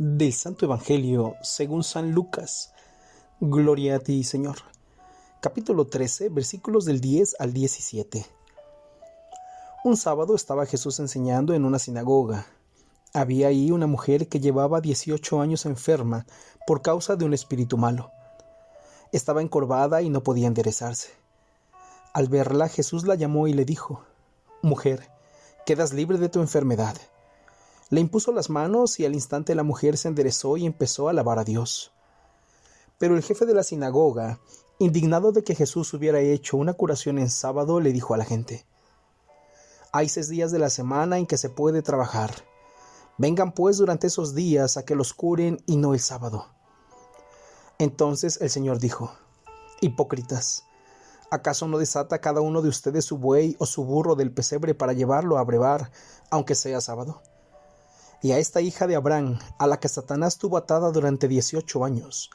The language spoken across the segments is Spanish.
Del Santo Evangelio según San Lucas. Gloria a ti, Señor. Capítulo 13, versículos del 10 al 17. Un sábado estaba Jesús enseñando en una sinagoga. Había ahí una mujer que llevaba 18 años enferma por causa de un espíritu malo. Estaba encorvada y no podía enderezarse. Al verla, Jesús la llamó y le dijo: «Mujer, quedas libre de tu enfermedad». Le impuso las manos y al instante la mujer se enderezó y empezó a alabar a Dios. Pero el jefe de la sinagoga, indignado de que Jesús hubiera hecho una curación en sábado, le dijo a la gente: «Hay 6 días de la semana en que se puede trabajar. Vengan pues durante esos días a que los curen y no el sábado». Entonces el Señor dijo: «Hipócritas, ¿acaso no desata cada uno de ustedes su buey o su burro del pesebre para llevarlo a brevar, aunque sea sábado? Y a esta hija de Abraham, a la que Satanás tuvo atada durante 18 años,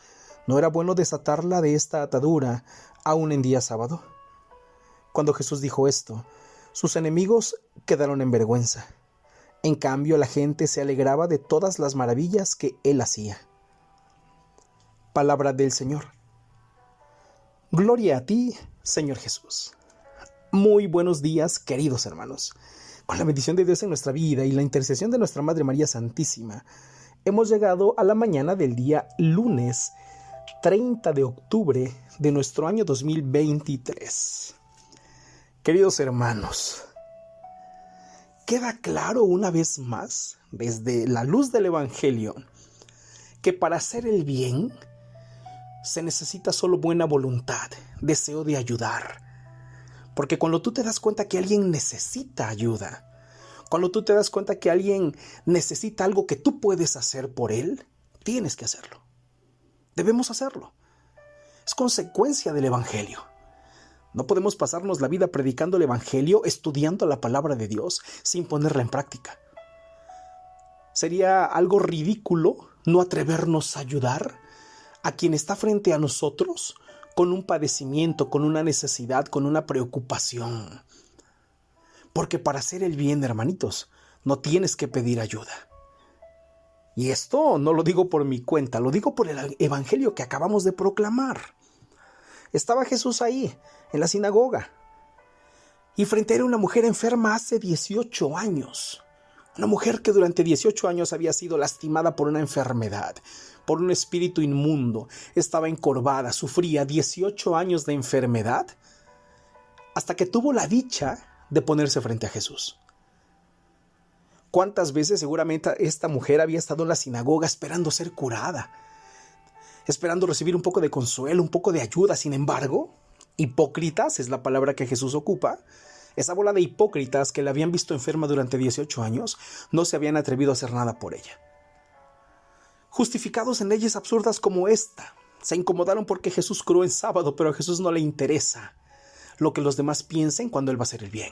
¿no era bueno desatarla de esta atadura aún en día sábado?». Cuando Jesús dijo esto, sus enemigos quedaron en vergüenza. En cambio, la gente se alegraba de todas las maravillas que él hacía. Palabra del Señor. Gloria a ti, Señor Jesús. Muy buenos días, queridos hermanos. Con la bendición de Dios en nuestra vida y la intercesión de nuestra Madre María Santísima, hemos llegado a la mañana del día lunes 30 de octubre de nuestro año 2023. Queridos hermanos, queda claro una vez más, desde la luz del Evangelio, que para hacer el bien se necesita solo buena voluntad, deseo de ayudar. Porque cuando tú te das cuenta que alguien necesita ayuda, cuando tú te das cuenta que alguien necesita algo que tú puedes hacer por él, tienes que hacerlo. Debemos hacerlo. Es consecuencia del Evangelio. No podemos pasarnos la vida predicando el Evangelio, estudiando la palabra de Dios, sin ponerla en práctica. Sería algo ridículo no atrevernos a ayudar a quien está frente a nosotros con un padecimiento, con una necesidad, con una preocupación. Porque para hacer el bien, hermanitos, no tienes que pedir ayuda. Y esto no lo digo por mi cuenta, lo digo por el Evangelio que acabamos de proclamar. Estaba Jesús ahí, en la sinagoga, y frente a él una mujer enferma hace 18 años. Una mujer que durante 18 años había sido lastimada por una enfermedad, por un espíritu inmundo, estaba encorvada, sufría 18 años de enfermedad, hasta que tuvo la dicha de ponerse frente a Jesús. ¿Cuántas veces seguramente esta mujer había estado en la sinagoga esperando ser curada, esperando recibir un poco de consuelo, un poco de ayuda? Sin embargo, hipócritas es la palabra que Jesús ocupa. Esa bola de hipócritas que la habían visto enferma durante 18 años no se habían atrevido a hacer nada por ella. Justificados en leyes absurdas como esta, se incomodaron porque Jesús curó en sábado, pero a Jesús no le interesa lo que los demás piensen cuando él va a hacer el bien.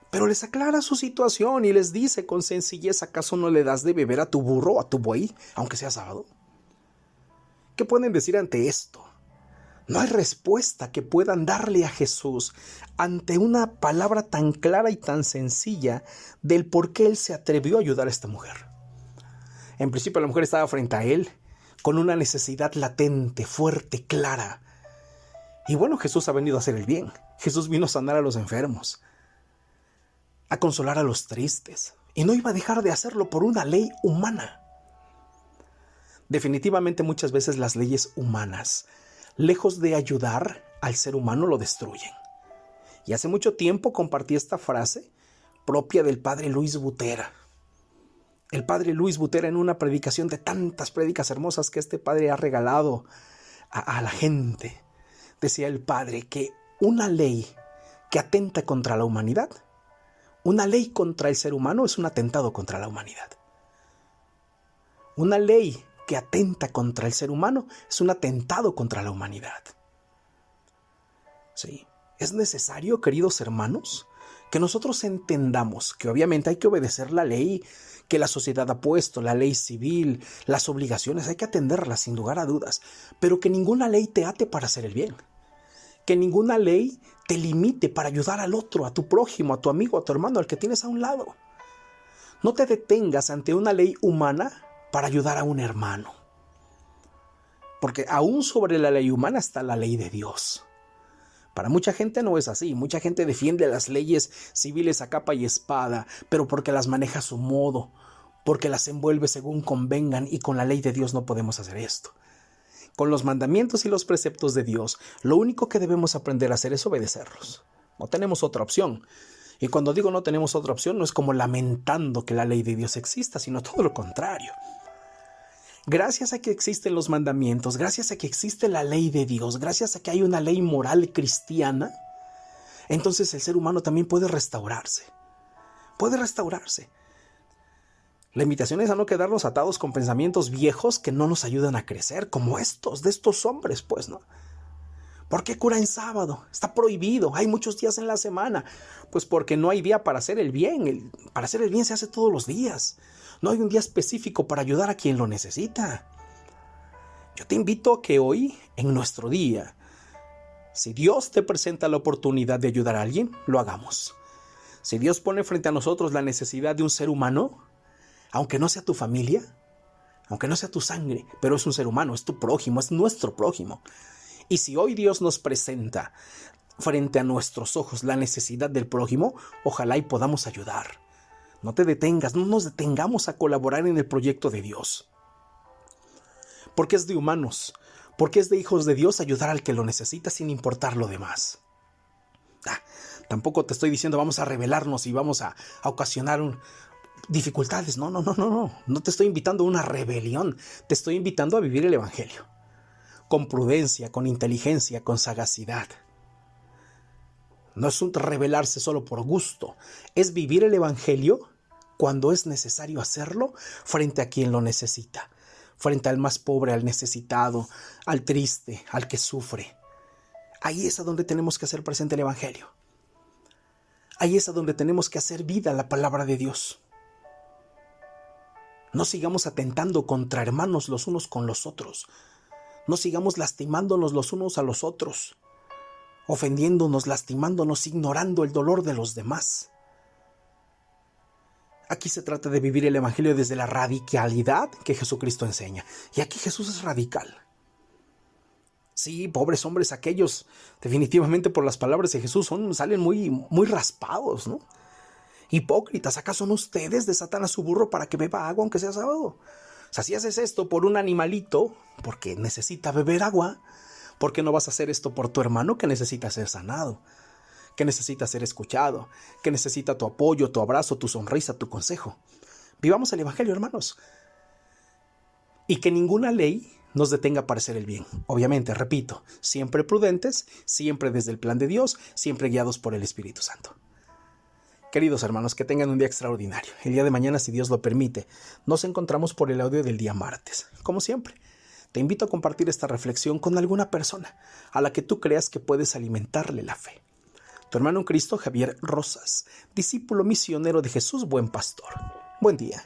Pero les aclara su situación y les dice con sencillez: ¿acaso no le das de beber a tu burro o a tu buey, aunque sea sábado? ¿Qué pueden decir ante esto? No hay respuesta que puedan darle a Jesús ante una palabra tan clara y tan sencilla del por qué él se atrevió a ayudar a esta mujer. En principio, la mujer estaba frente a él con una necesidad latente, fuerte, clara. Y bueno, Jesús ha venido a hacer el bien. Jesús vino a sanar a los enfermos, a consolar a los tristes, y no iba a dejar de hacerlo por una ley humana. Definitivamente muchas veces las leyes humanas, lejos de ayudar al ser humano, lo destruyen. Y hace mucho tiempo compartí esta frase propia del padre Luis Butera. El padre Luis Butera, en una predicación de tantas prédicas hermosas que este padre ha regalado a la gente, decía el padre que una ley que atenta contra la humanidad, una ley contra el ser humano, es un atentado contra la humanidad. Una ley que atenta contra el ser humano es un atentado contra la humanidad. Sí, es necesario, queridos hermanos, que nosotros entendamos que obviamente hay que obedecer la ley que la sociedad ha puesto, la ley civil, las obligaciones, hay que atenderlas sin lugar a dudas, pero que ninguna ley te ate para hacer el bien, que ninguna ley te limite para ayudar al otro, a tu prójimo, a tu amigo, a tu hermano, al que tienes a un lado. No te detengas ante una ley humana para ayudar a un hermano. Porque aún sobre la ley humana está la ley de Dios. Para mucha gente no es así. Mucha gente defiende las leyes civiles a capa y espada, pero porque las maneja a su modo, porque las envuelve según convengan, y con la ley de Dios no podemos hacer esto. Con los mandamientos y los preceptos de Dios, lo único que debemos aprender a hacer es obedecerlos. No tenemos otra opción. Y cuando digo no tenemos otra opción, no es como lamentando que la ley de Dios exista, sino todo lo contrario. Gracias a que existen los mandamientos, gracias a que existe la ley de Dios, gracias a que hay una ley moral cristiana, entonces el ser humano también puede restaurarse. Puede restaurarse. La invitación es a no quedarnos atados con pensamientos viejos que no nos ayudan a crecer, como de estos hombres, pues, ¿no? ¿Por qué cura en sábado? Está prohibido. Hay muchos días en la semana. Pues porque no hay día para hacer el bien. Para hacer el bien se hace todos los días. No hay un día específico para ayudar a quien lo necesita. Yo te invito a que hoy, en nuestro día, si Dios te presenta la oportunidad de ayudar a alguien, lo hagamos. Si Dios pone frente a nosotros la necesidad de un ser humano, aunque no sea tu familia, aunque no sea tu sangre, pero es un ser humano, es tu prójimo, es nuestro prójimo. Y si hoy Dios nos presenta frente a nuestros ojos la necesidad del prójimo, ojalá y podamos ayudar. No te detengas, no nos detengamos a colaborar en el proyecto de Dios. Porque es de humanos, porque es de hijos de Dios ayudar al que lo necesita sin importar lo demás. Tampoco te estoy diciendo vamos a rebelarnos y vamos a ocasionar dificultades. No. No te estoy invitando a una rebelión, te estoy invitando a vivir el Evangelio. Con prudencia, con inteligencia, con sagacidad. No es un rebelarse solo por gusto, es vivir el Evangelio cuando es necesario hacerlo frente a quien lo necesita, frente al más pobre, al necesitado, al triste, al que sufre. Ahí es a donde tenemos que hacer presente el Evangelio. Ahí es a donde tenemos que hacer vida la palabra de Dios. No sigamos atentando contra hermanos los unos con los otros. No sigamos lastimándonos los unos a los otros, ofendiéndonos, lastimándonos, ignorando el dolor de los demás. Aquí se trata de vivir el Evangelio desde la radicalidad que Jesucristo enseña. Y aquí Jesús es radical. Sí, pobres hombres aquellos, definitivamente por las palabras de Jesús, salen muy raspados, ¿no? Hipócritas, ¿acaso son ustedes desatan a su burro para que beba agua aunque sea sábado? O sea, si haces esto por un animalito, porque necesita beber agua, ¿por qué no vas a hacer esto por tu hermano que necesita ser sanado? Que necesita ser escuchado, que necesita tu apoyo, tu abrazo, tu sonrisa, tu consejo. Vivamos el Evangelio, hermanos. Y que ninguna ley nos detenga para hacer el bien. Obviamente, repito, siempre prudentes, siempre desde el plan de Dios, siempre guiados por el Espíritu Santo. Queridos hermanos, que tengan un día extraordinario. El día de mañana, si Dios lo permite, nos encontramos por el audio del día martes. Como siempre, te invito a compartir esta reflexión con alguna persona a la que tú creas que puedes alimentarle la fe. Tu hermano en Cristo, Javier Rosas, discípulo misionero de Jesús, buen pastor. Buen día.